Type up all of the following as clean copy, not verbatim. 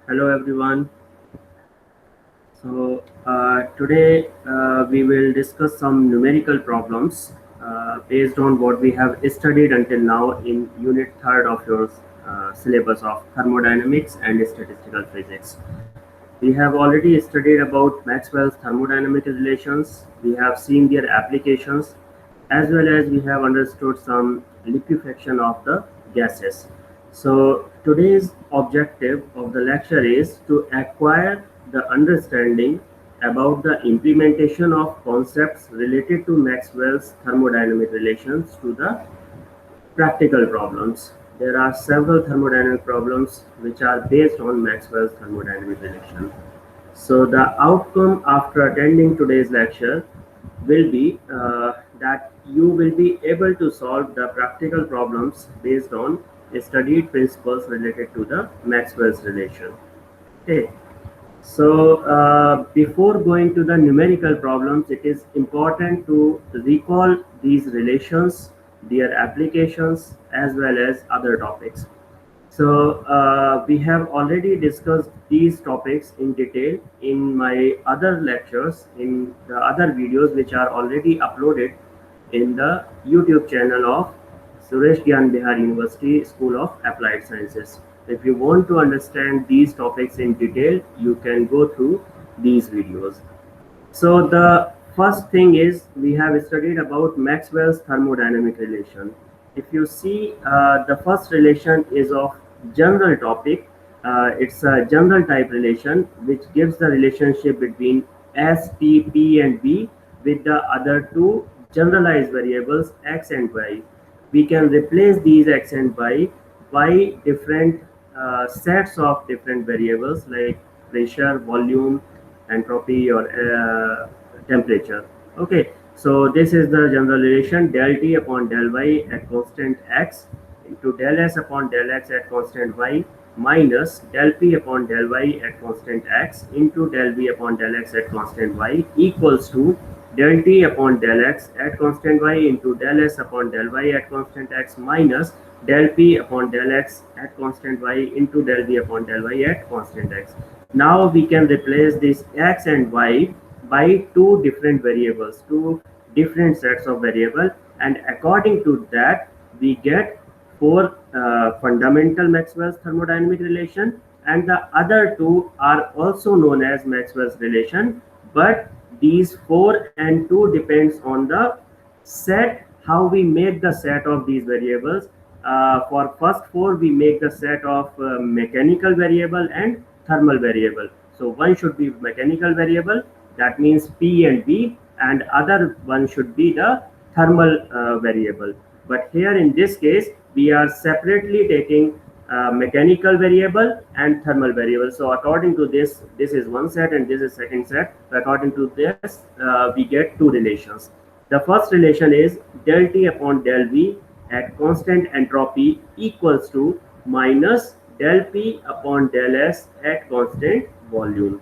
Hello everyone. Today we will discuss some numerical problems based on what we have studied until now in Unit 3rd of your syllabus of thermodynamics and statistical physics. We have already studied about Maxwell's thermodynamic relations. We have seen their applications as well as we have understood some liquefaction of the gases. So today's objective of the lecture is to acquire the understanding about the implementation of concepts related to Maxwell's thermodynamic relations to the practical problems. There are several thermodynamic problems which are based on Maxwell's thermodynamic relation. So the outcome after attending today's lecture will be that you will be able to solve the practical problems based on studied principles related to the Maxwell's relation. Okay. So before going to the numerical problems, it is important to recall these relations, their applications, as well as other topics. So we have already discussed these topics in detail in my other lectures, in the other videos which are already uploaded in the YouTube channel of Suresh Gyan Bihar University School of Applied Sciences. If you want to understand these topics in detail, you can go through these videos. So the first thing is we have studied about Maxwell's thermodynamic relation. If you see, the first relation is of general topic. It's a general type relation which gives the relationship between S, T, P and V with the other two generalized variables x and y. We can replace these x and y by different sets of different variables like pressure, volume, entropy or temperature. Okay, so this is the general relation del T upon del Y at constant x into del S upon del x at constant y minus del P upon del Y at constant x into del V upon del x at constant y equals to del T upon del x at constant y into del S upon del Y at constant x minus del P upon del x at constant y into del V upon del Y at constant x. Now we can replace this x and y by two different variables, two different sets of variable, and according to that we get four fundamental Maxwell's thermodynamic relation, and the other two are also known as Maxwell's relation, but these 4 and 2 depends on the set, how we make the set of these variables. For first 4 we make the set of mechanical variable and thermal variable. So one should be mechanical variable, that means P and V, and other one should be the thermal variable. But here in this case we are separately taking mechanical variable and thermal variable. So according to this is one set and this is second set. So according to this we get two relations. The first relation is del T upon del V at constant entropy equals to minus del P upon del S at constant volume.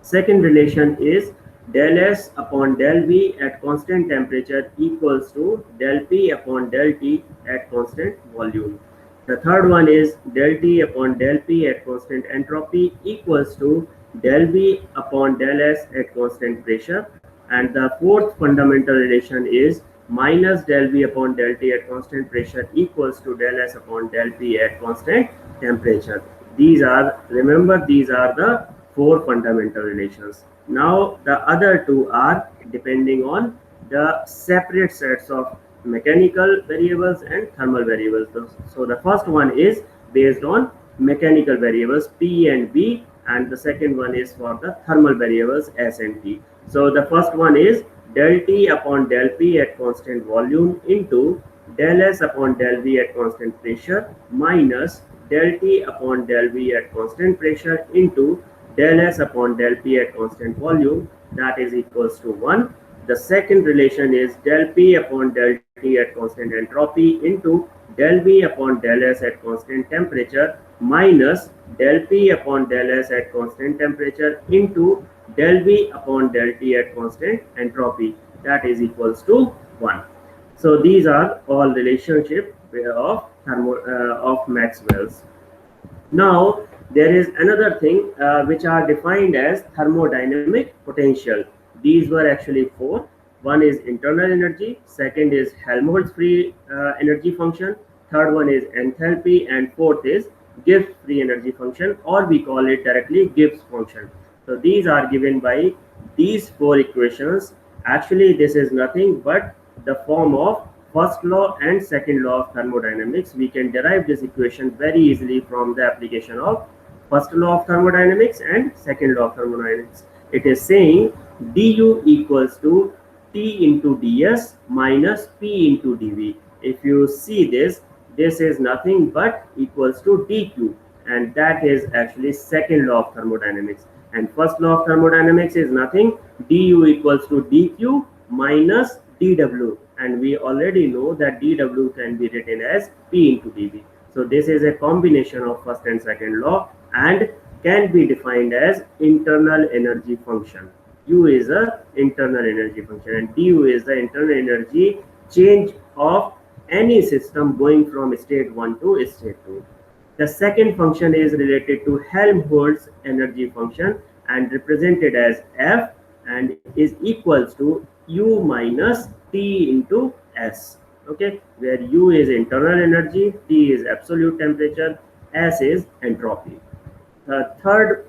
Second relation is del S upon del V at constant temperature equals to del P upon del T at constant volume. The third one is del T upon del P at constant entropy equals to del V upon del S at constant pressure. And the fourth fundamental relation is minus del V upon del T at constant pressure equals to del S upon del P at constant temperature. These are, remember, these are the four fundamental relations. Now the other two are depending on the separate sets of mechanical variables and thermal variables. So the first one is based on mechanical variables P and V, and the second one is for the thermal variables S and T. So the first one is del T upon del P at constant volume into del S upon del V at constant pressure minus del T upon del V at constant pressure into del S upon del P at constant volume, that is equals to 1. The second relation is del P upon del T at constant entropy into del V upon del S at constant temperature minus del P upon del S at constant temperature into del V upon del T at constant entropy, that is equals to 1. So these are all relationship of Maxwell's. Now There is another thing which are defined as thermodynamic potential. These were actually four. One is internal energy, second is Helmholtz free energy function, third one is enthalpy, and fourth is Gibbs free energy function, or we call it directly Gibbs function. So these are given by these four equations. Actually, this is nothing but the form of first law and second law of thermodynamics. We can derive this equation very easily from the application of first law of thermodynamics and second law of thermodynamics. It is saying du equals to T into ds minus P into dV. If you see this, this is nothing but equals to dq, and that is actually second law of thermodynamics. And first law of thermodynamics is nothing, du equals to dq minus dw, and we already know that dw can be written as P into dV. So this is a combination of first and second law and can be defined as internal energy function. U is a internal energy function and du is the internal energy change of any system going from state 1 to state 2. The second function is related to Helmholtz energy function and represented as F, and is equals to U minus T into S. Okay, where U is internal energy, T is absolute temperature, S is entropy. The third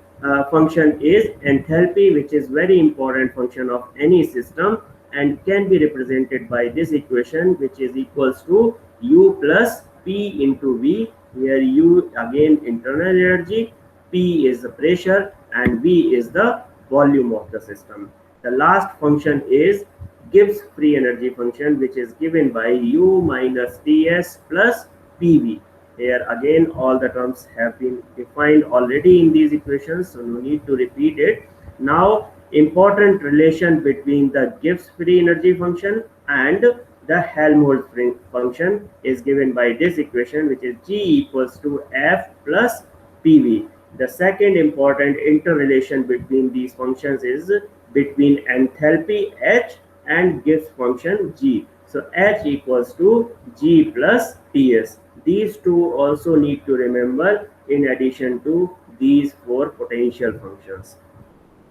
function is enthalpy, which is very important function of any system and can be represented by this equation, which is equals to U plus P into V, where U again internal energy, P is the pressure, and V is the volume of the system. The last function is Gibbs free energy function, which is given by U minus Ts plus PV. Here again all the terms have been defined already in these equations, so no need to repeat it. Now important relation between the Gibbs free energy function and the Helmholtz free function is given by this equation, which is G equals to F plus PV. The second important interrelation between these functions is between enthalpy H and Gibbs function G. So H equals to G plus Ts. These two also need to remember in addition to these four potential functions.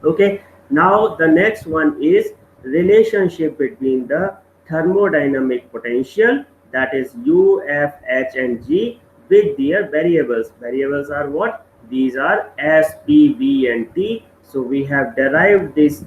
Okay, now the next one is relationship between the thermodynamic potential, that is U, F, H and G, with their variables. Variables are what? These are S, P, V and T. So we have derived these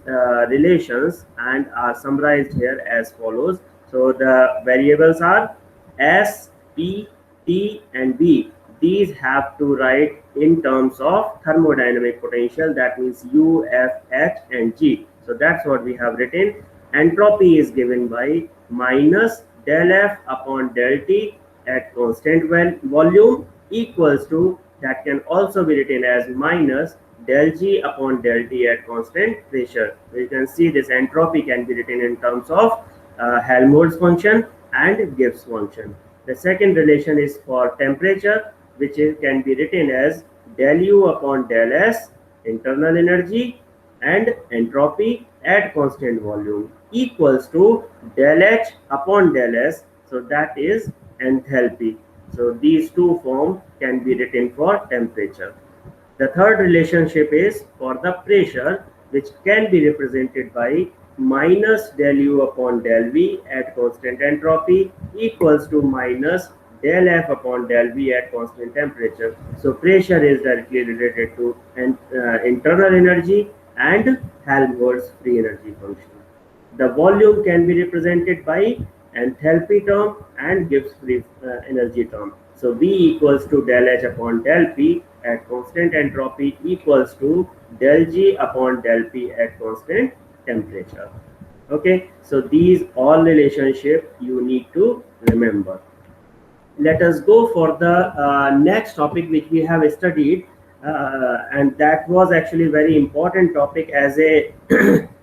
relations and are summarized here as follows. So the variables are S, P, T and V. These have to write in terms of thermodynamic potential, that means U, F, H and G. So that's what we have written. Entropy is given by minus del F upon del T at constant volume equals to, that can also be written as minus del G upon del T at constant pressure. So you can see this entropy can be written in terms of Helmholtz function and Gibbs function. The second relation is for temperature, which can be written as del U upon del S, internal energy, and entropy at constant volume equals to del H upon del S. So that is enthalpy. So these two forms can be written for temperature. The third relationship is for the pressure, which can be represented by minus del U upon del V at constant entropy equals to minus del F upon del V at constant temperature. So pressure is directly related to internal energy and Helmholtz free energy function. The volume can be represented by enthalpy term and Gibbs free energy term. So V equals to del H upon del P at constant entropy equals to del G upon del P at constant temperature. Okay, so these all relationship you need to remember. Let us go for the next topic which we have studied, and that was actually very important topic as a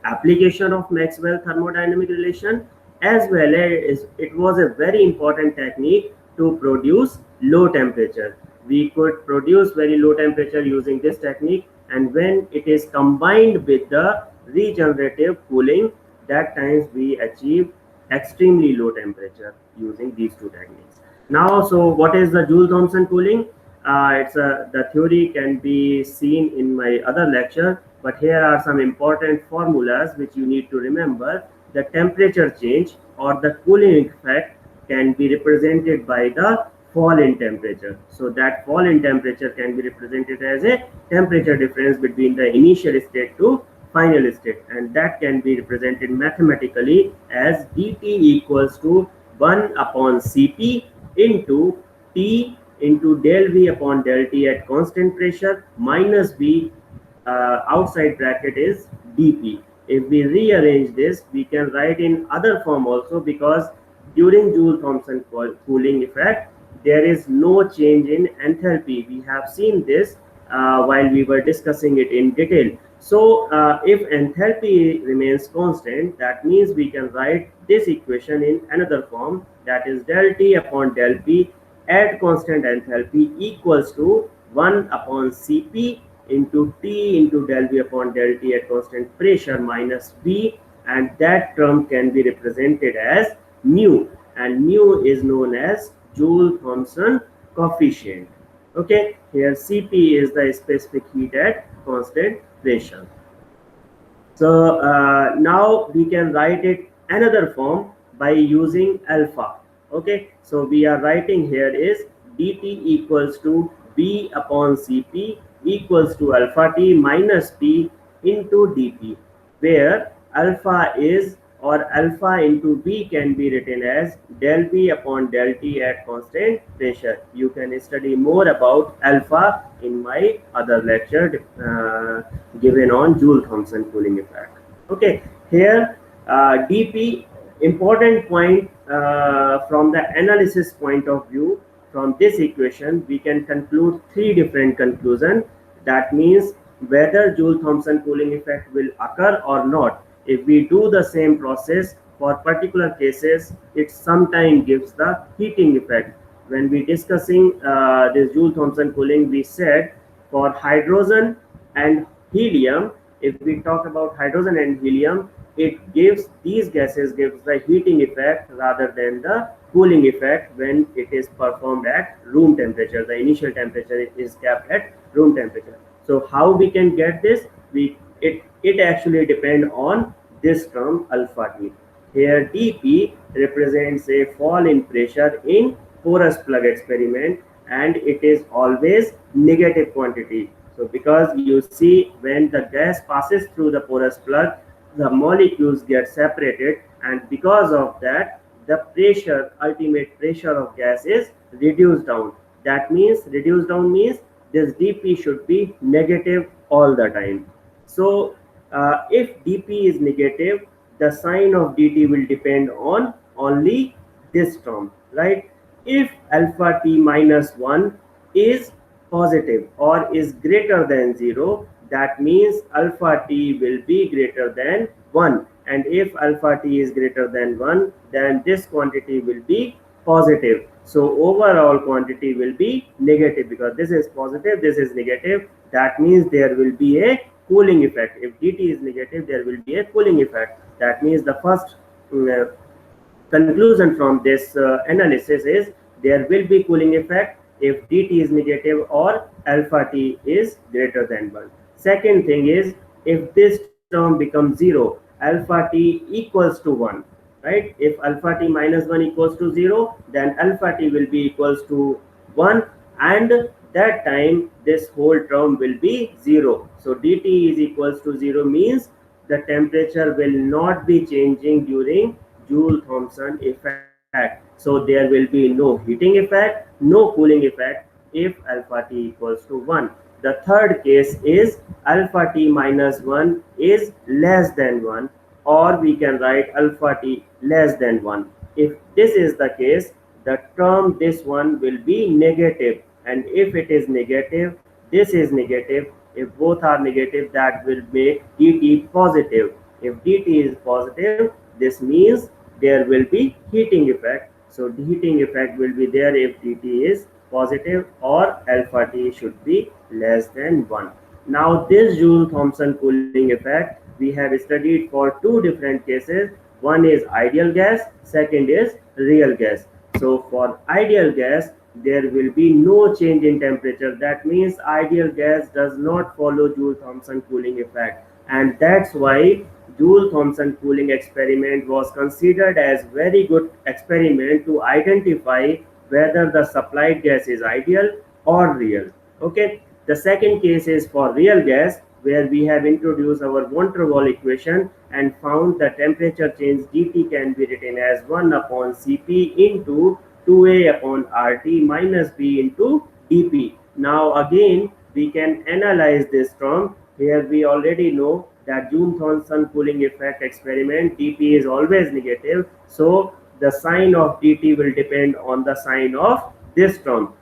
application of Maxwell thermodynamic relation, as well as it was a very important technique to produce low temperature. We could produce very low temperature using this technique, and when it is combined with the regenerative cooling, that times we achieve extremely low temperature using these two techniques. Now, so what is the Joule-Thomson cooling? the theory can be seen in my other lecture, but here are some important formulas which you need to remember. The temperature change or the cooling effect can be represented by the fall in temperature. So that fall in temperature can be represented as a temperature difference between the initial state to final state, and that can be represented mathematically as dt equals to 1 upon Cp into T into del V upon del T at constant pressure minus V, outside bracket is dP. If we rearrange this, we can write in other form also, because during Joule-Thomson cooling effect, there is no change in enthalpy. We have seen this while we were discussing it in detail. So if enthalpy remains constant, that means we can write this equation in another form, that is del T upon del P at constant enthalpy equals to 1 upon Cp into T into del V upon del T at constant pressure minus V, and that term can be represented as mu, and mu is known as Joule-Thomson coefficient. Okay, here Cp is the specific heat at constant pressure. So now we can write it another form by using alpha. Okay, so we are writing here is dt equals to B upon Cp equals to alpha t minus p into dp, where alpha is, or alpha into B can be written as del B upon del T at constant pressure. You can study more about alpha in my other lecture given on Joule-Thomson cooling effect. Okay, here dP, important point from the analysis point of view. From this equation, we can conclude three different conclusions. That means whether Joule-Thomson cooling effect will occur or not. If we do the same process for particular cases, it sometimes gives the heating effect. When we discussing this Joule-Thomson cooling, we said for hydrogen and helium, if we talk about hydrogen and helium, it gives, these gases gives the heating effect rather than the cooling effect when it is performed at room temperature. The initial temperature is kept at room temperature. So how we can get this? It actually depend on this term alpha T. Here dP represents a fall in pressure in porous plug experiment, and it is always negative quantity. So because you see, when the gas passes through the porous plug, the molecules get separated, and because of that, the pressure, ultimate pressure of gas is reduced down. That means reduced down means this dP should be negative all the time. So if dP is negative, the sign of dt will depend on only this term, right? If alpha t minus 1 is positive or is greater than 0, that means alpha t will be greater than 1. And if alpha t is greater than 1, then this quantity will be positive. So overall quantity will be negative, because this is positive, this is negative. That means there will be a cooling effect. If dt is negative, there will be a cooling effect. That means the first conclusion from this analysis is there will be cooling effect if dt is negative or alpha t is greater than 1. Second thing is, if this term becomes 0, alpha t equals to 1, right? If alpha t minus 1 equals to 0, then alpha t will be equals to 1, and that time this whole term will be 0. So dt is equals to 0 means the temperature will not be changing during Joule-Thomson effect. So there will be no heating effect, no cooling effect if alpha t equals to 1. The third case is alpha t minus 1 is less than 1, or we can write alpha t less than 1. If this is the case, the term this one will be negative, and if it is negative, this is negative. If both are negative, that will make dt positive. If dt is positive, this means there will be heating effect. So the heating effect will be there if dt is positive, or alpha t should be less than 1. Now this Joule-Thomson cooling effect we have studied for two different cases. One is ideal gas, second is real gas. So for ideal gas, there will be no change in temperature. That means ideal gas does not follow Joule-Thomson cooling effect, and that's why Joule-Thomson cooling experiment was considered as very good experiment to identify whether the supplied gas is ideal or real. Okay, the second case is for real gas, where we have introduced our van der Waals equation and found the temperature change dt can be written as 1 upon Cp into 2A upon RT minus B into dP. Now again, we can analyze this term. Here we already know that Joule-Thomson cooling effect experiment, dP is always negative. So the sign of dt will depend on the sign of this term.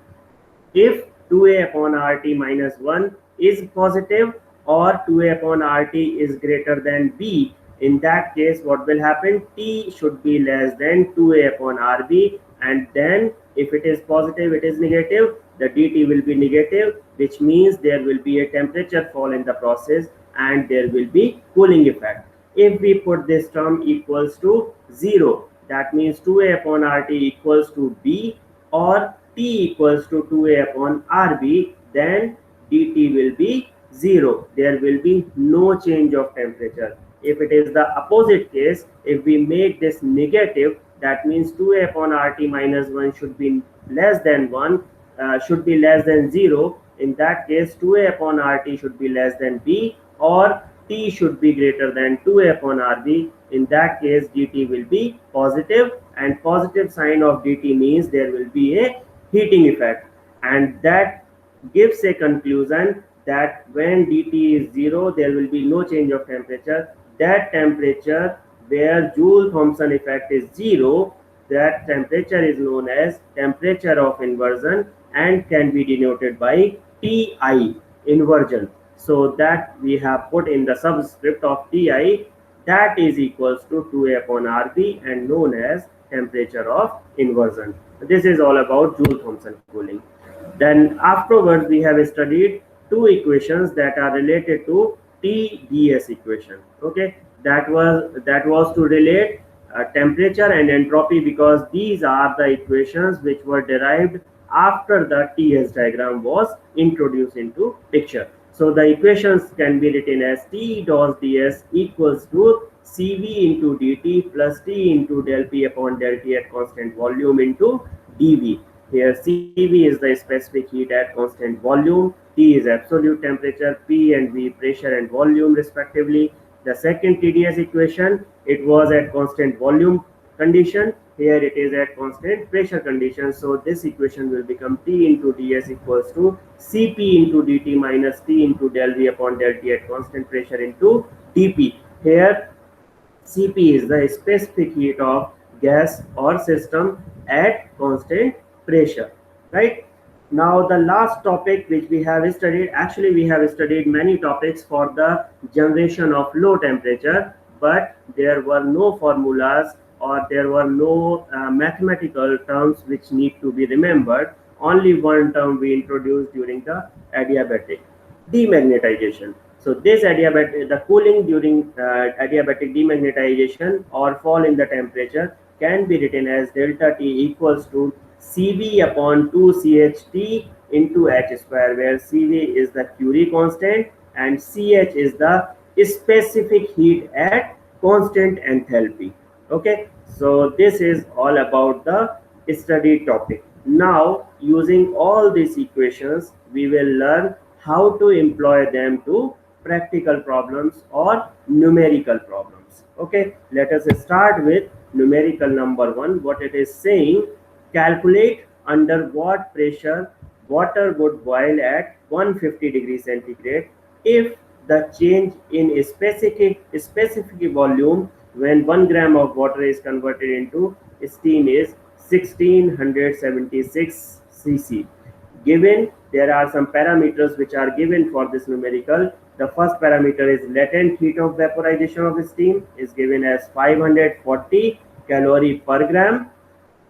If 2A upon RT minus 1 is positive or 2A upon RT is greater than B, in that case what will happen? T should be less than 2A upon RB, and then if it is positive, it is negative, the dt will be negative, which means there will be a temperature fall in the process and there will be cooling effect. If we put this term equals to 0, that means 2A upon RT equals to B, or T equals to 2A upon RB, then dt will be 0. There will be no change of temperature. If it is the opposite case, if we make this negative, that means 2A upon RT minus 1 should be less than 1, should be less than 0. In that case, 2A upon RT should be less than B, or T should be greater than 2A upon RB. In that case, dt will be positive, and positive sign of dt means there will be a heating effect, and that gives a conclusion that when dt is 0, there will be no change of temperature. That temperature where Joule-Thomson effect is 0, that temperature is known as temperature of inversion and can be denoted by Ti, inversion. So that we have put in the subscript of Ti, that is equals to 2A upon RB and known as temperature of inversion. This is all about Joule-Thomson cooling. Then afterwards we have studied two equations that are related to TdS equation. Okay, that was to relate temperature and entropy, because these are the equations which were derived after the TS diagram was introduced into picture. So the equations can be written as T dot ds equals to Cv into dt plus T into del P upon del T at constant volume into dV. Here Cv is the specific heat at constant volume, T is absolute temperature, P and V pressure and volume respectively. The second TdS equation, it was at constant volume condition. Here it is at constant pressure condition. So this equation will become T into ds equals to Cp into dt minus T into del V upon del T at constant pressure into dP. Here Cp is the specific heat of gas or system at constant pressure, right? Now the last topic which we have studied, actually we have studied many topics for the generation of low temperature, but there were no formulas or there were no mathematical terms which need to be remembered. Only one term we introduced during the adiabatic, demagnetization. So this adiabatic, the cooling during adiabatic demagnetization or fall in the temperature can be written as delta T equals to Cv upon 2Cht into h square, where Cv is the Curie constant and Ch is the specific heat at constant enthalpy. Okay, so this is all about the study topic. Now, using all these equations, we will learn how to employ them to practical problems or numerical problems. Okay, let us start with numerical number 1. What it is saying: calculate under what pressure water would boil at 150 degrees centigrade if the change in a specific volume when 1 gram of water is converted into steam is 1676 cc. Given there are some parameters which are given for this numerical. The first parameter is latent heat of vaporization of steam, is given as 540 calorie per gram,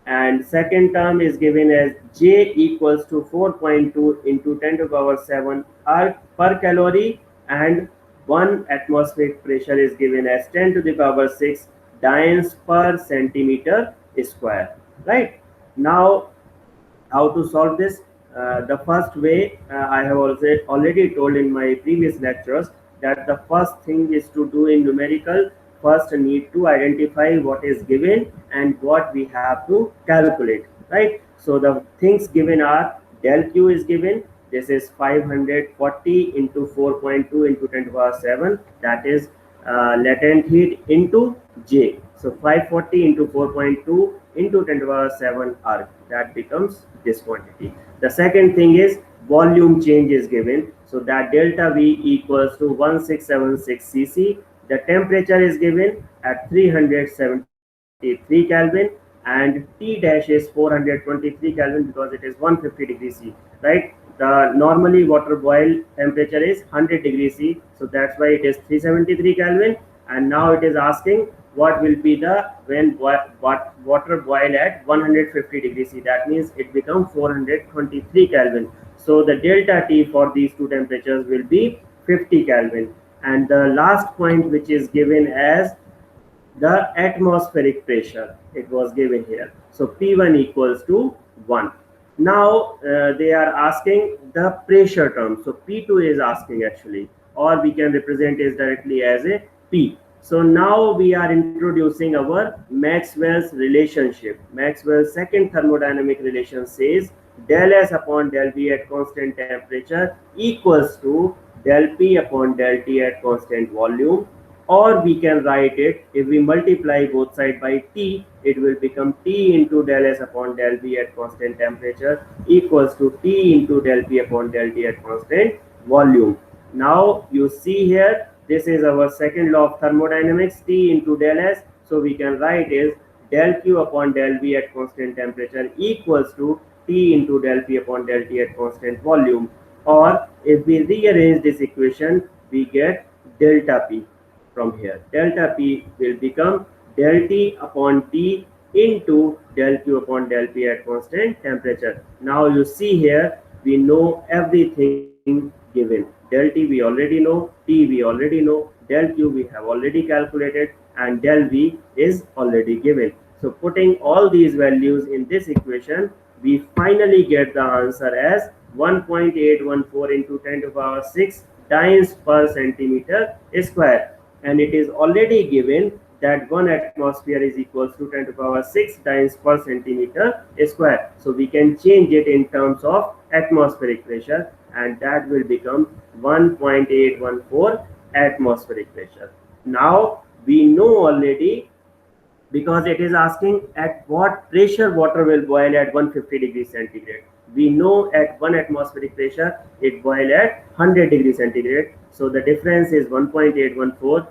and second term is given as J equals to 4.2 into 10 to the power 7 earth per calorie, and 1 atmospheric pressure is given as 10 to the power 6 dynes per centimeter square. Right now, How to solve this? The first way, I have also already told in my previous lectures, that the first thing is to do in numerical, first need to identify what is given and what we have to calculate, right? So the things given are del Q is given. This is 540 into 4.2 into 10 to the power 7. That is latent heat into J. So 540 into 4.2 into 10 to the power 7 arc. That becomes this quantity. The second thing is volume change is given. So that delta V equals to 1676 cc. The temperature is given at 373 Kelvin, and T dash is 423 Kelvin because it is 150 degrees C, right? The normally water boil temperature is 100 degrees C, so that's why it is 373 Kelvin. And now it is asking what will be the when water boil at 150 degrees C. That means it becomes 423 Kelvin. So the delta T for these two temperatures will be 50 Kelvin. And the last point, which is given as the atmospheric pressure, it was given here. So P1 equals to 1. Now they are asking the pressure term. So P2 is asking actually, or we can represent it directly as a P. So now we are introducing our Maxwell's relationship. Maxwell's second thermodynamic relation says del S upon del V at constant temperature equals to del P upon del T at constant volume. Or we can write it, if we multiply both sides by T, it will become T into del S upon del V at constant temperature equals to T into del P upon del T at constant volume. Now you see here, this is our second law of thermodynamics, T into del S. So we can write is del Q upon del V at constant temperature equals to T into del P upon del T at constant volume. Or if we rearrange this equation, we get delta P. From here, delta P will become del T upon T into del Q upon del P at constant temperature. Now you see here, we know everything given. Del T we already know, T we already know, del Q we have already calculated, and del V is already given. So putting all these values in this equation, we finally get the answer as 1.814 into 10 to the power 6 dynes per centimeter square. And it is already given that 1 atmosphere is equals to 10 to the power 6 dynes per centimeter square. So we can change it in terms of atmospheric pressure, and that will become 1.814 atmospheric pressure. Now we know already, because it is asking at what pressure water will boil at 150 degrees centigrade. We know at 1 atmospheric pressure it boil at 100 degrees centigrade. So the difference is 1.814.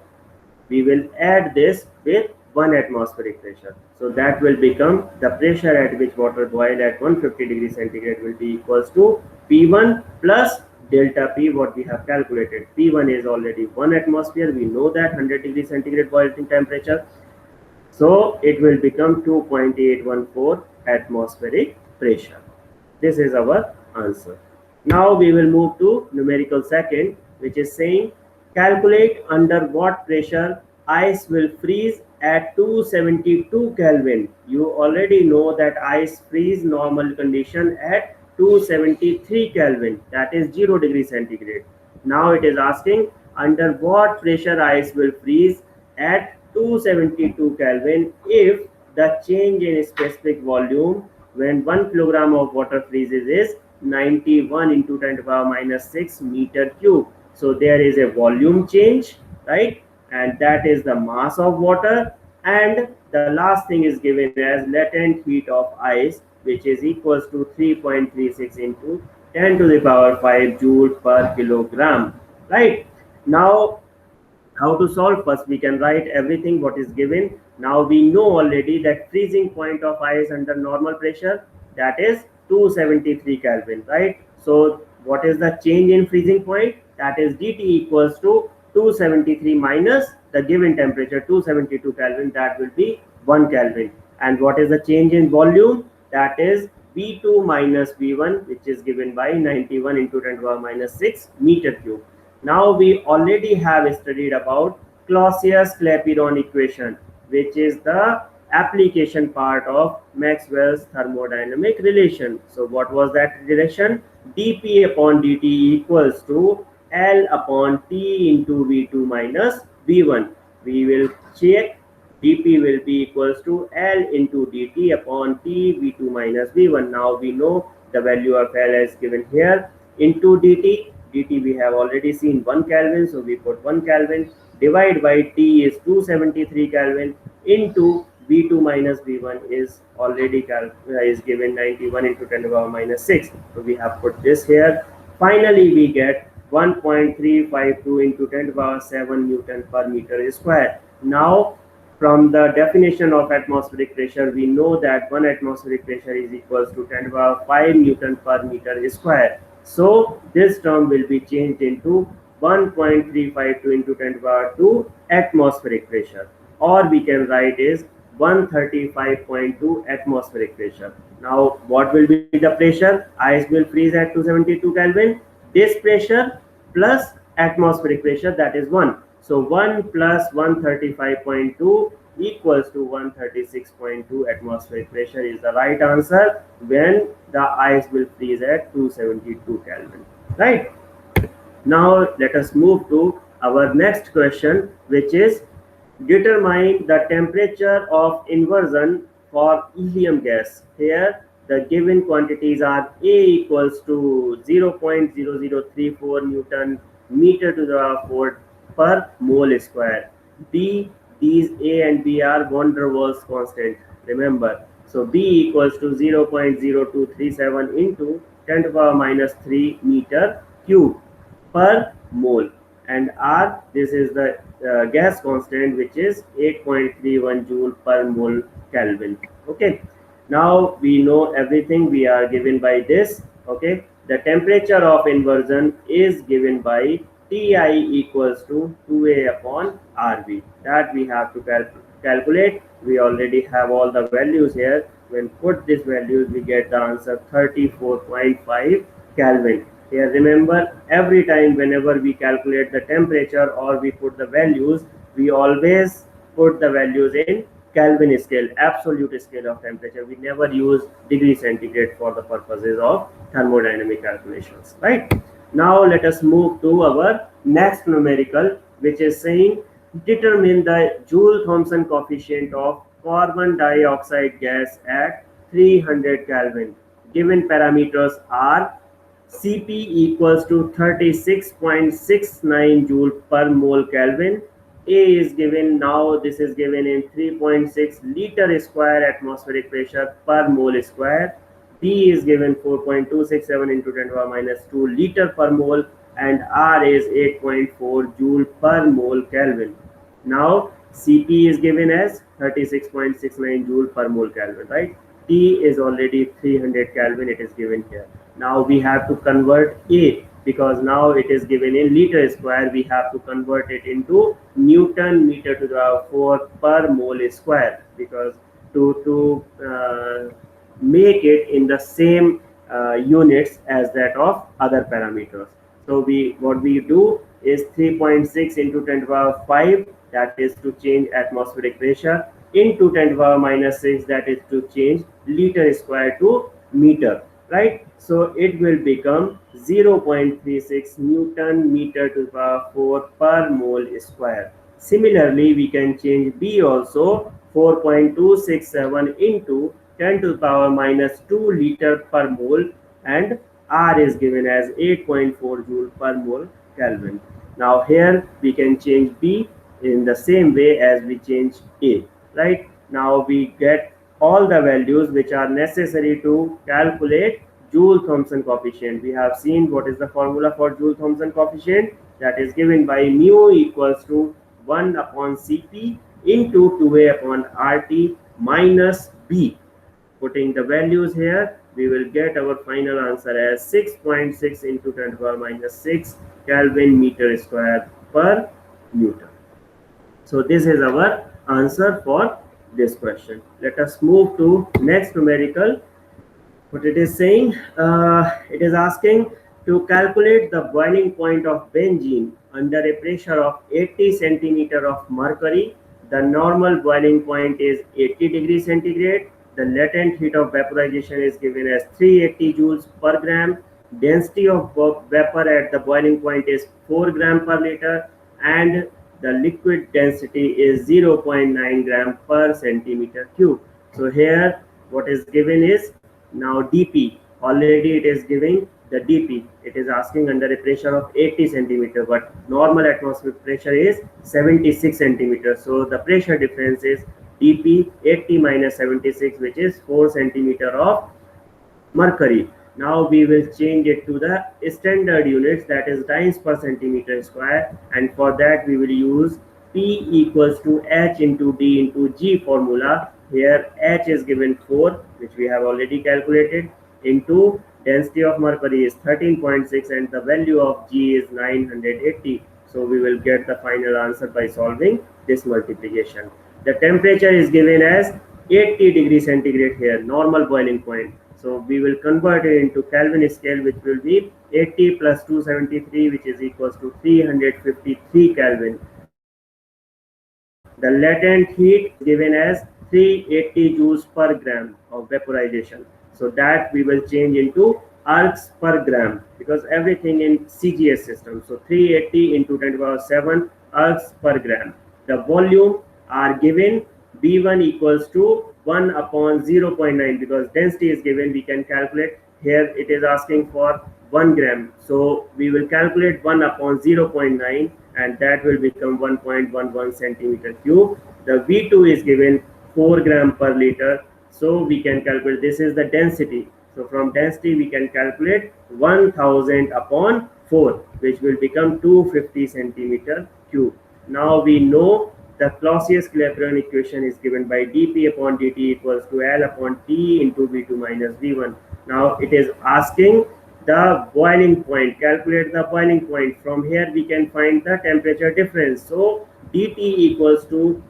We will add this with 1 atmospheric pressure. So that will become the pressure at which water boil at 150 degrees centigrade will be equals to P1 plus delta P, what we have calculated. P1 is already 1 atmosphere. We know that 100 degrees centigrade boiling temperature. So it will become 2.814 atmospheric pressure. This is our answer. Now we will move to numerical second, which is saying calculate under what pressure ice will freeze at 272 Kelvin. You already know that ice freeze normal condition at 273 Kelvin, that is 0 degree centigrade. Now it is asking under what pressure ice will freeze at 272 Kelvin if the change in specific volume when 1 kilogram of water freezes is 91 into 10 to the power minus 6 meter cube. So there is a volume change, right? And that is the mass of water. And the last thing is given as latent heat of ice, which is equals to 3.36 into 10 to the power 5 joule per kilogram, right? Now how to solve? First we can write everything what is given. Now we know already that freezing point of ice under normal pressure, that is 273 Kelvin, right? So what is the change in freezing point? That is dt equals to 273 minus the given temperature 272 Kelvin, that will be 1 Kelvin. And what is the change in volume? That is V2 minus V1, which is given by 91 into 10 to the power minus 6 meter cube. Now we already have studied about Clausius-Clapeyron equation, which is the application part of Maxwell's thermodynamic relation. So what was that relation? dP upon dt equals to L upon T into V2 minus V1. We will check dP will be equals to L into dt upon T V2 minus V1. Now we know the value of L is given here into dt. dt we have already seen 1 Kelvin, so we put 1 Kelvin. Divide by T is 273 Kelvin into V2 minus V1 is already is given 91 into 10 to the power minus 6. So we have put this here. Finally, we get 1.352 into 10 to the power 7 Newton per meter square. Now, from the definition of atmospheric pressure, we know that 1 atmospheric pressure is equals to 10 to the power 5 Newton per meter square. So this term will be changed into 1.352 into 10 to the power 2 atmospheric pressure, or we can write is 135.2 atmospheric pressure. Now what will be the pressure? Ice will freeze at 272 Kelvin. This pressure plus atmospheric pressure, that is 1. So 1 plus 135.2 equals to 136.2 atmospheric pressure is the right answer when the ice will freeze at 272 Kelvin. Right? Now let us move to our next question, which is determine the temperature of inversion for helium gas. Here the given quantities are A equals to 0.0034 Newton meter to the 4 per mole square. B, these A and B are van der Waals constant, remember. So B equals to 0.0237 into 10 to the power minus 3 meter cube per mole, and R, this is the gas constant, which is 8.31 joule per mole Kelvin. Okay, now we know everything we are given by this. Okay, the temperature of inversion is given by Ti equals to 2A upon RV. That we have to calculate. We already have all the values here. When put these values, we get the answer 34.5 Kelvin. Here remember, every time whenever we calculate the temperature or we put the values, we always put the values in Kelvin scale, absolute scale of temperature. We never use degree centigrade for the purposes of thermodynamic calculations. Right? Now let us move to our next numerical, which is saying determine the Joule-Thomson coefficient of carbon dioxide gas at 300 Kelvin. Given parameters are Cp equals to 36.69 joule per mole Kelvin. A is given, now this is given in 3.6 liter square atmospheric pressure per mole square. B is given 4.267 into 10 to the power minus 2 liter per mole, and R is 8.4 joule per mole Kelvin. Now Cp is given as 36.69 joule per mole Kelvin, right? T is already 300 Kelvin, it is given here. Now we have to convert A, because now it is given in liter square, we have to convert it into Newton meter to the 4 per mole square, because to make it in the same units as that of other parameters. So what we do is 3.6 into 10 to the power 5, that is to change atmospheric pressure, into 10 to the power minus 6, that is to change liter square to meter, right? So it will become 0.36 Newton meter to the power 4 per mole square. Similarly, we can change B also, 4.267 into 10 to the power minus 2 liter per mole, and R is given as 8.4 joule per mole Kelvin. Now here we can change B in the same way as we change A, right? Now we get all the values which are necessary to calculate Joule-Thomson coefficient. We have seen what is the formula for Joule-Thomson coefficient, that is given by mu equals to 1 upon Cp into 2A upon RT minus B. Putting the values here, we will get our final answer as 6.6 into 10 to the power minus 6 Kelvin meter square per Newton. So this is our answer for this question. Let us move to next numerical. What it is saying, it is asking to calculate the boiling point of benzene under a pressure of 80 centimeter of mercury, The normal boiling point is 80 degrees centigrade. The latent heat of vaporization is given as 380 joules per gram. Density of vapor at the boiling point is 4 gram per liter, and the liquid density is 0.9 gram per centimeter cube. So here what is given is now dP. Already it is giving the dP. It is asking under a pressure of 80 centimeter, but normal atmospheric pressure is 76 centimeters. So the pressure difference is dP 80 minus 76, which is 4 centimeter of mercury. Now we will change it to the standard units, that is dynes per centimeter square, and for that we will use P equals to H into D into G formula. Here H is given 4, which we have already calculated, into density of mercury is 13.6 and the value of G is 980. So we will get the final answer by solving this multiplication. The temperature is given as 80 degrees centigrade here, normal boiling point. So we will convert it into Kelvin scale, which will be 80 plus 273, which is equals to 353 Kelvin. The latent heat given as 380 joules per gram of vaporization. So that we will change into arcs per gram, because everything in CGS system. So 380 into 10 to the power 7 arcs per gram. The volume are given, B1 equals to 1 upon 0.9, because density is given, we can calculate. Here it is asking for 1 gram. So we will calculate 1 upon 0.9, and that will become 1.11 centimeter cube. The V2 is given 4 gram per liter. So we can calculate, this is the density. So from density we can calculate 1000 upon 4, which will become 250 centimeter cube. Now we know the Clausius-Clapeyron equation is given by dP upon dt equals to L upon T into V2 minus V1. Now it is asking the boiling point, calculate the boiling point. From here we can find the temperature difference. So dt equals to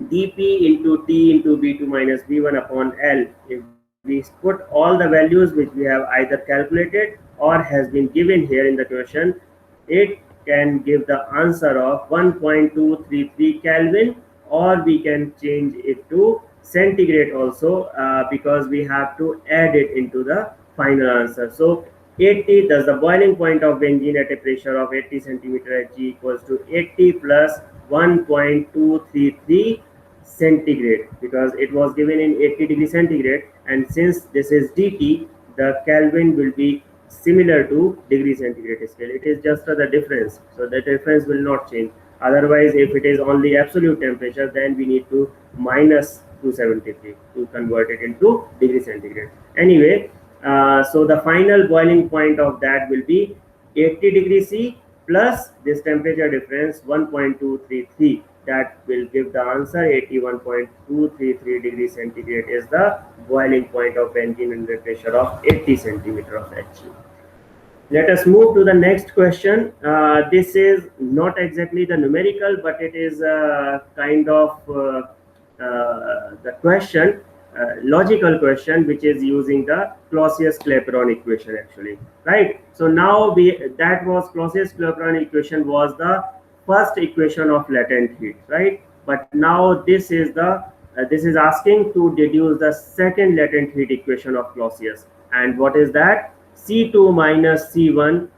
dP into T into V2 minus V1 upon L. If we put all the values which we have either calculated or has been given here in the question, it can give the answer of 1.233 Kelvin, or we can change it to centigrade also, because we have to add it into the final answer. So 80, thus the boiling point of benzene at a pressure of 80 centimeter at G equals to 80 plus 1.233 centigrade, because it was given in 80 degrees centigrade, and since this is dt, the Kelvin will be similar to degree centigrade scale. It is just the difference, so the difference will not change. Otherwise, if it is only absolute temperature, then we need to minus 273 to convert it into degree centigrade. Anyway, so the final boiling point of that will be 80 degrees C plus this temperature difference 1.233. That will give the answer 81.233 degrees centigrade is the boiling point of benzene under pressure of 80 centimeter of Hg. Let us move to the next question. This is not exactly the numerical, but it is a kind of the question, logical question, which is using the Clausius-Clapeyron equation actually, right? So now that was Clausius-Clapeyron equation was the first equation of latent heat, right? But now this is the this is asking to deduce the second latent heat equation of Clausius. And what is that? C2 minus C1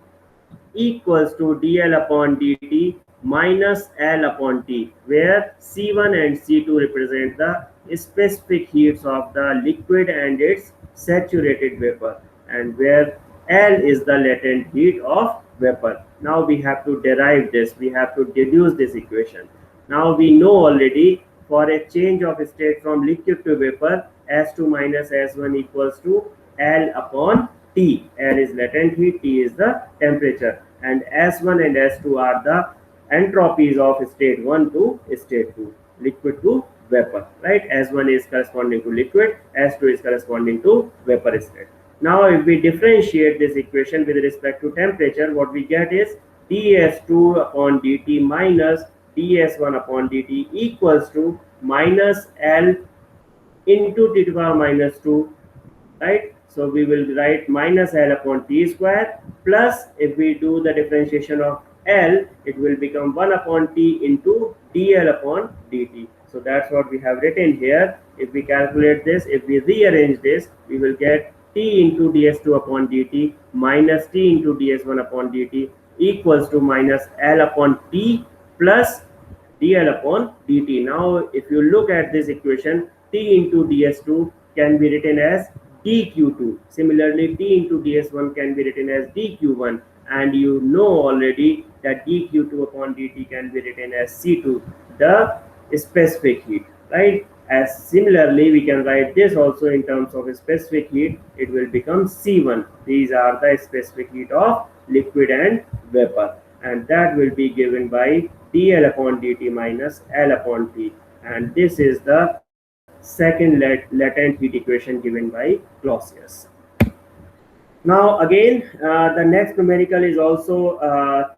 equals to dL upon dt minus L upon T, where C1 and C2 represent the specific heats of the liquid and its saturated vapor, and where L is the latent heat of vapor. Now we have to derive this, we have to deduce this equation. Now we know already, for a change of state from liquid to vapor, S2 minus S1 equals to L upon T. L is latent heat, T is the temperature, and S1 and S2 are the entropies of state 1 to state 2, liquid to vapor, right? S1 is corresponding to liquid, S2 is corresponding to vapor state. Now if we differentiate this equation with respect to temperature, what we get is ds2 upon dt minus ds1 upon dt equals to minus L into t to the power minus 2, right? So we will write minus L upon T square, plus if we do the differentiation of L, it will become 1 upon T into dl upon dt. So that's what we have written here. If we calculate this, if we rearrange this, we will get T into ds2 upon dt minus T into ds1 upon dt equals to minus L upon T plus dl upon dt. Now, if you look at this equation, T into ds2 can be written as dq2. Similarly, T into ds1 can be written as dq1. And you know already that dq2 upon dt can be written as C2, the specific heat, right? As similarly, we can write this also in terms of specific heat. It will become C1. These are the specific heat of liquid and vapor, and that will be given by dl upon dt minus L upon T. And this is the second latent heat equation given by Clausius. Now again, the next numerical is also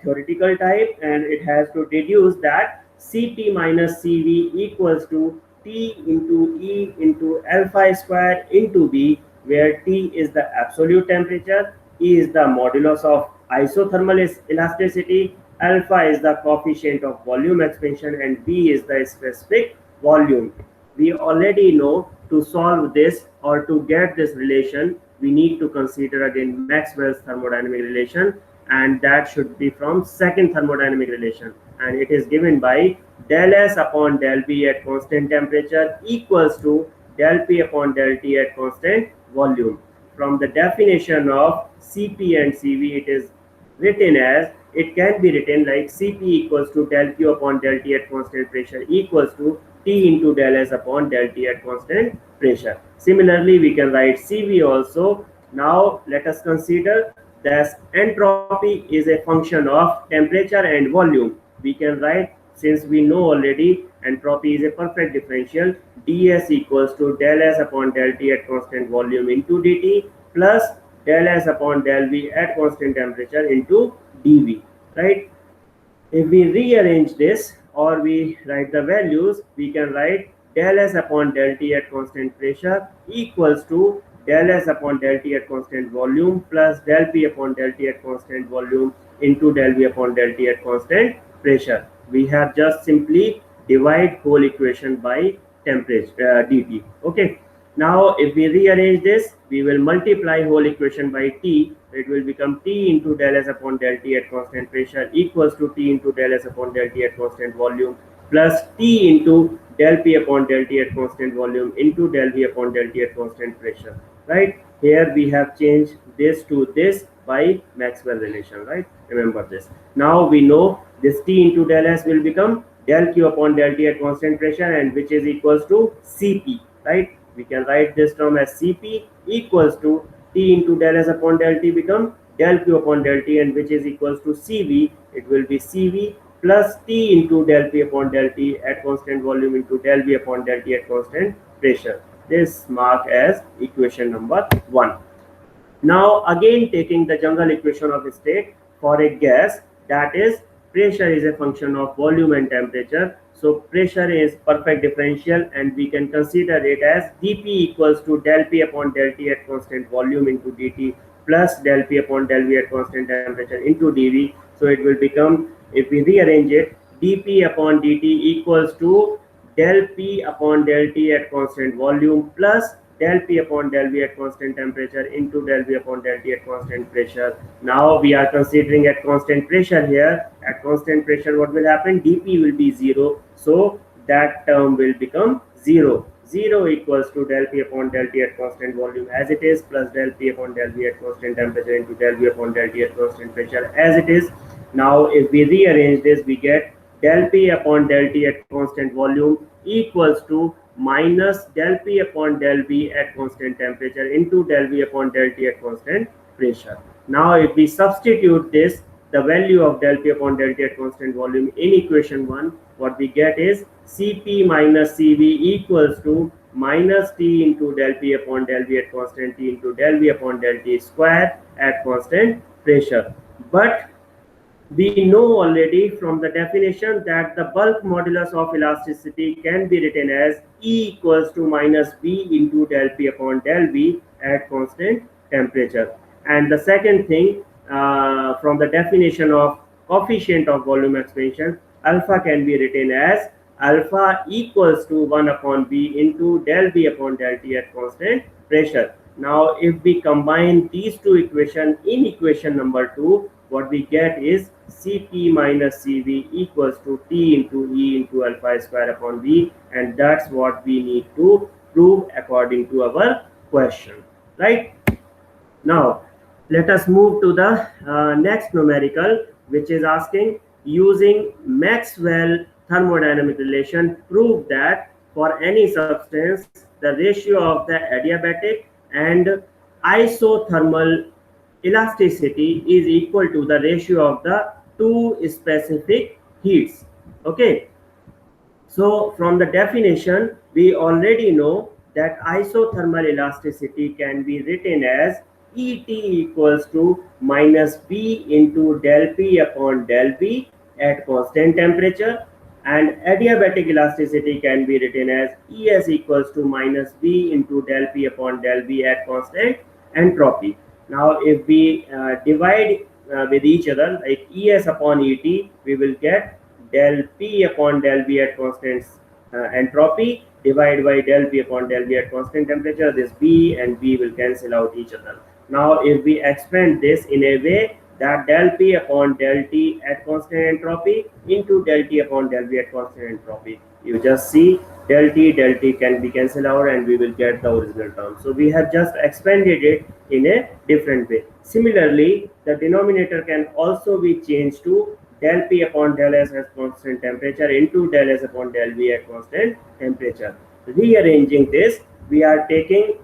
theoretical type, and it has to deduce that Cp minus Cv equals to T into E into alpha square into B, where T is the absolute temperature, E is the modulus of isothermal elasticity, alpha is the coefficient of volume expansion, and B is the specific volume. We already know to solve this or to get this relation, we need to consider again Maxwell's thermodynamic relation, and that should be from second thermodynamic relation, and it is given by del S upon del B at constant temperature equals to del P upon del T at constant volume. From the definition of Cp and Cv, it is written as, it can be written like Cp equals to del Q upon del T at constant pressure equals to T into del S upon del T at constant pressure. Similarly, we can write Cv also. Now let us consider that entropy is a function of temperature and volume. We can write, since we know already entropy is a perfect differential, ds equals to del S upon del T at constant volume into dt plus del S upon del V at constant temperature into dV, right? If we rearrange this or we write the values, we can write del S upon del T at constant pressure equals to del S upon del T at constant volume plus del P upon del T at constant volume into del V upon del T at constant pressure. We have just simply divide whole equation by temperature dt. Okay. Now, if we rearrange this, we will multiply whole equation by T. It will become T into del S upon del T at constant pressure equals to T into del S upon del T at constant volume plus T into del P upon del T at constant volume into del V upon del T at constant pressure, right? Here we have changed this to this by Maxwell relation, right? Remember this. Now we know this T into del S will become del Q upon del T at constant pressure, and which is equals to Cp, right? We can write this term as Cp equals to T into del S upon del T become del Q upon del T, and which is equals to Cv. It will be Cv plus T into del P upon del T at constant volume into del V upon del T at constant pressure. This mark as equation number 1. Now again, taking the general equation of a state for a gas, that is pressure is a function of volume and temperature. So pressure is perfect differential, and we can consider it as dP equals to del P upon del T at constant volume into dt plus del P upon del V at constant temperature into dV. So it will become, if we rearrange it, dP upon dt equals to del P upon del T at constant volume plus del P upon del V at constant temperature into del V upon del T at constant pressure. Now we are considering at constant pressure here. At constant pressure, what will happen? dP will be 0. So that term will become 0. 0 equals to del P upon del T at constant volume as it is plus del P upon del V at constant temperature into del V upon del T at constant pressure as it is. Now if we rearrange this, we get del P upon del T at constant volume equals to minus del P upon del V at constant temperature into del V upon del T at constant pressure. Now if we substitute this, the value of del P upon del T at constant volume in equation 1, what we get is Cp minus Cv equals to minus T into del P upon del V at constant T into del V upon del T square at constant pressure. But we know already from the definition that the bulk modulus of elasticity can be written as E equals to minus B into del P upon del V at constant temperature. And the second thing, from the definition of coefficient of volume expansion, alpha can be written as alpha equals to 1 upon B into del B upon del T at constant pressure. Now, if we combine these two equations in equation number 2, what we get is Cp minus Cv equals to T into E into alpha square upon V, and that's what we need to prove according to our question, right? Now, let us move to the next numerical, which is asking, using Maxwell thermodynamic relation, prove that for any substance, the ratio of the adiabatic and isothermal elasticity is equal to the ratio of the two specific heats. Okay, so from the definition, we already know that isothermal elasticity can be written as Et equals to minus B into del P upon del V at constant temperature, and adiabatic elasticity can be written as Es equals to minus B into del P upon del V at constant entropy. Now, if we divide with each other, like Es upon Et, we will get del P upon del V at constant entropy divided by del P upon del V at constant temperature. This B and B will cancel out each other. Now, if we expand this in a way that del P upon del T at constant entropy into del T upon del V at constant entropy, you just see del T can be cancelled out and we will get the original term. So we have just expanded it in a different way. Similarly, the denominator can also be changed to del P upon del S at constant temperature into del S upon del V at constant temperature. Rearranging this, we are taking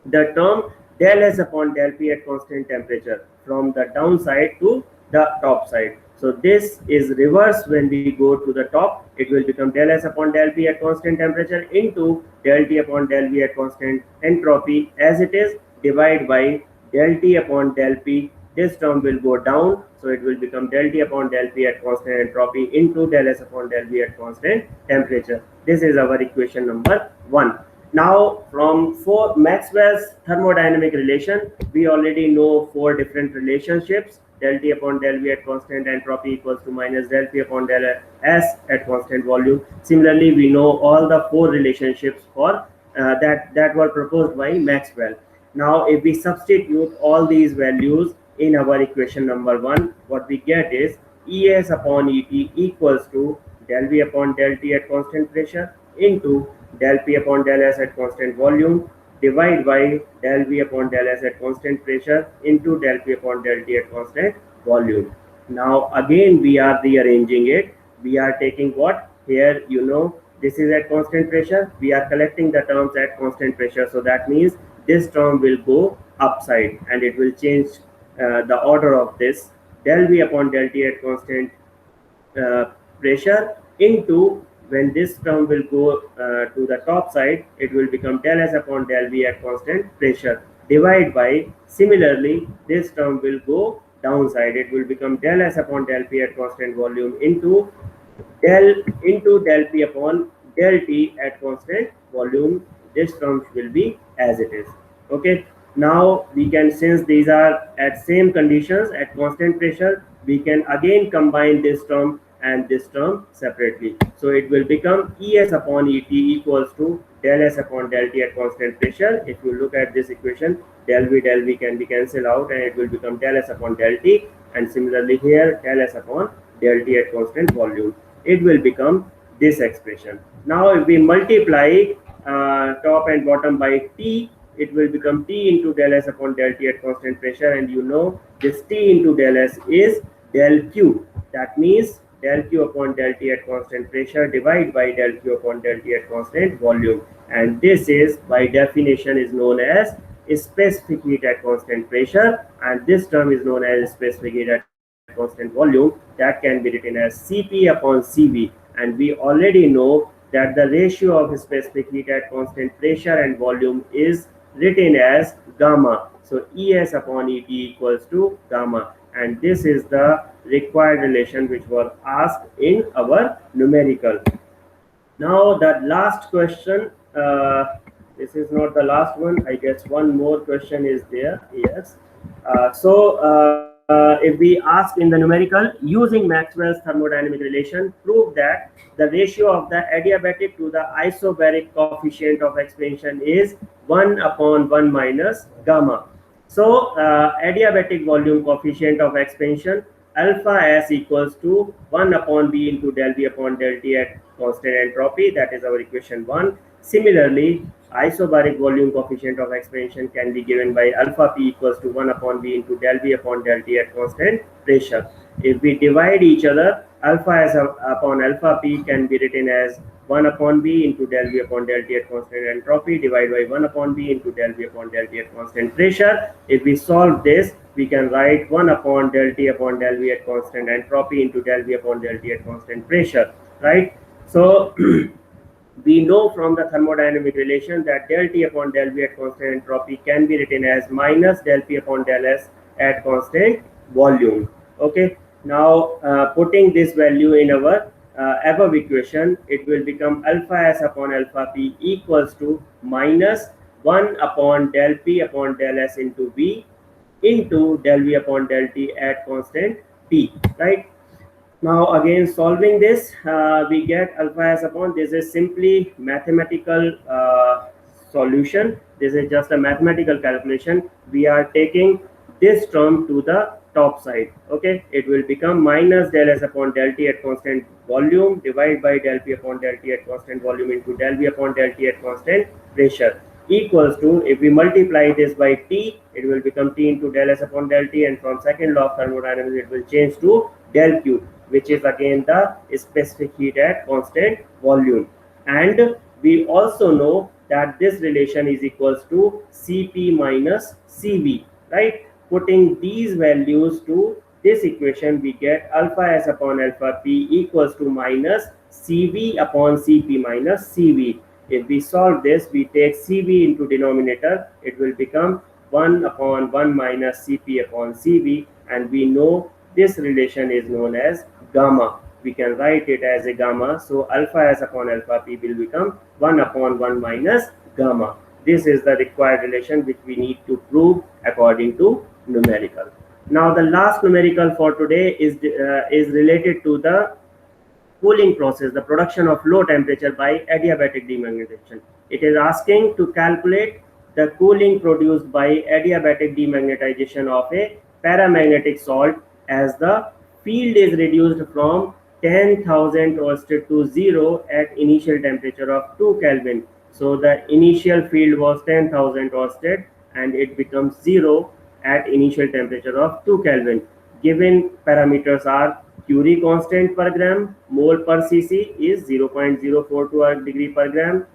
the term del S upon del P at constant temperature from the downside to the top side. So this is reversed when we go to the top. It will become del S upon del P at constant temperature into del T upon del V at constant entropy as it is, divided by del T upon del P. This term will go down, so it will become del T upon del P at constant entropy into del S upon del V at constant temperature. This is our equation number 1. Now, from Maxwell's thermodynamic relation, we already know 4 different relationships. Del T upon del V at constant entropy equals to minus del P upon del S at constant volume. Similarly, we know all the 4 relationships for that were proposed by Maxwell. Now, if we substitute all these values in our equation number 1, what we get is Es upon Et equals to del V upon del T at constant pressure into del P upon del S at constant volume divided by del V upon del S at constant pressure into del P upon del T at constant volume. Now again we are rearranging it. We are taking what? Here, this is at constant pressure. We are collecting the terms at constant pressure. So that means this term will go upside and it will change the order of this del V upon del T at constant pressure into, when this term will go to the top side, it will become del S upon del V at constant pressure, divided by, similarly, this term will go downside. It will become del S upon del P at constant volume into del P upon del T at constant volume. This term will be as it is. Okay. Now we can, since these are at same conditions at constant pressure, we can again combine this term and this term separately. So it will become Es upon Et equals to del S upon del T at constant pressure. If you look at this equation, del V can be cancelled out and it will become del S upon del T, and similarly here del S upon del T at constant volume. It will become this expression. Now if we multiply top and bottom by T, it will become T into del S upon del T at constant pressure, and this T into del S is del Q. That means del Q upon del T at constant pressure divided by del Q upon del T at constant volume, and this is by definition is known as specific heat at constant pressure, and this term is known as specific heat at constant volume. That can be written as Cp upon Cv, and we already know that the ratio of specific heat at constant pressure and volume is written as gamma. So Es upon Et equals to gamma, and this is the required relation which was asked in our numerical. Now the last question, this is not the last one, I guess one more question is there. Yes. if we ask in the numerical, using Maxwell's thermodynamic relation, prove that the ratio of the adiabatic to the isobaric coefficient of expansion is 1 upon 1 minus gamma. So adiabatic volume coefficient of expansion alpha S equals to 1 upon B into del V upon del T at constant entropy. That is our equation 1. Similarly, isobaric volume coefficient of expansion can be given by alpha P equals to 1 upon B into del V upon del T at constant pressure. If we divide each other, alpha S upon alpha P can be written as 1 upon B into del V upon del T at constant entropy divided by 1 upon B into del V upon del T at constant pressure. If we solve this, we can write 1 upon del T upon del V at constant entropy into del V upon del T at constant pressure, right? So we know from the thermodynamic relation that del T upon del V at constant entropy can be written as minus del P upon del S at constant volume. Okay, now putting this value in our above equation, it will become alpha S upon alpha P equals to minus 1 upon del P upon del S into V into del V upon del T at constant P, right? Now again solving this, we get alpha S upon, this is simply mathematical solution. This is just a mathematical calculation. We are taking this term to the top side. Okay, it will become minus del S upon del T at constant volume divided by del P upon del T at constant volume into del V upon del T at constant pressure equals to, if we multiply this by T, it will become T into del S upon del T, and from second law of thermodynamics it will change to del Q, which is again the specific heat at constant volume. And we also know that this relation is equals to Cp minus Cv, right? Putting these values to this equation, we get alpha S upon alpha P equals to minus Cv upon Cp minus Cv. If we solve this, we take Cv into denominator, it will become 1 upon 1 minus Cp upon Cv, and we know this relation is known as gamma. We can write it as a gamma. So alpha S upon alpha P will become 1 upon 1 minus gamma. This is the required relation which we need to prove according to numerical. Now the last numerical for today is related to the cooling process, the production of low temperature by adiabatic demagnetization. It is asking to calculate the cooling produced by adiabatic demagnetization of a paramagnetic salt as the field is reduced from 10,000 oersted to 0 at initial temperature of 2 Kelvin. So the initial field was 10,000 oersted and it becomes 0 at initial temperature of 2 Kelvin. Given parameters are Curie constant per gram, mole per cc is 0.042 degree per gram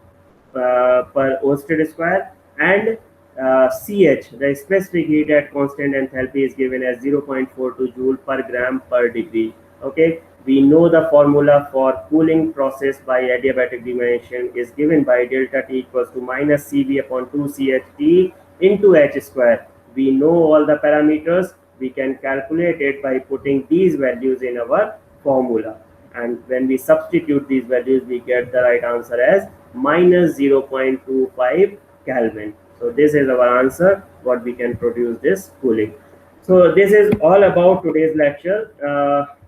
per oersted square, and Ch, the specific heat at constant enthalpy, is given as 0.42 joule per gram per degree. Okay, we know the formula for cooling process by adiabatic demagnetization is given by delta T equals to minus Cv upon 2 Cht into H square. We know all the parameters. We can calculate it by putting these values in our formula, and when we substitute these values, we get the right answer as minus 0.25 Kelvin. So this is our answer, what we can produce this cooling. So this is all about today's lecture.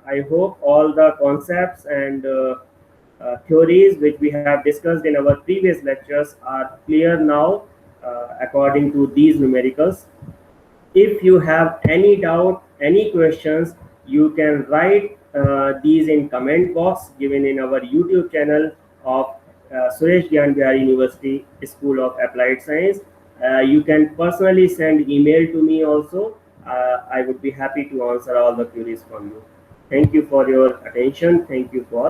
I hope all the concepts and theories which we have discussed in our previous lectures are clear now according to these numericals. If you have any doubt, any questions, you can write these in comment box given in our YouTube channel of Suresh Gyan Bihari University School of Applied Science. You can personally send email to me also. I would be happy to answer all the queries from you. Thank you for your attention. Thank you for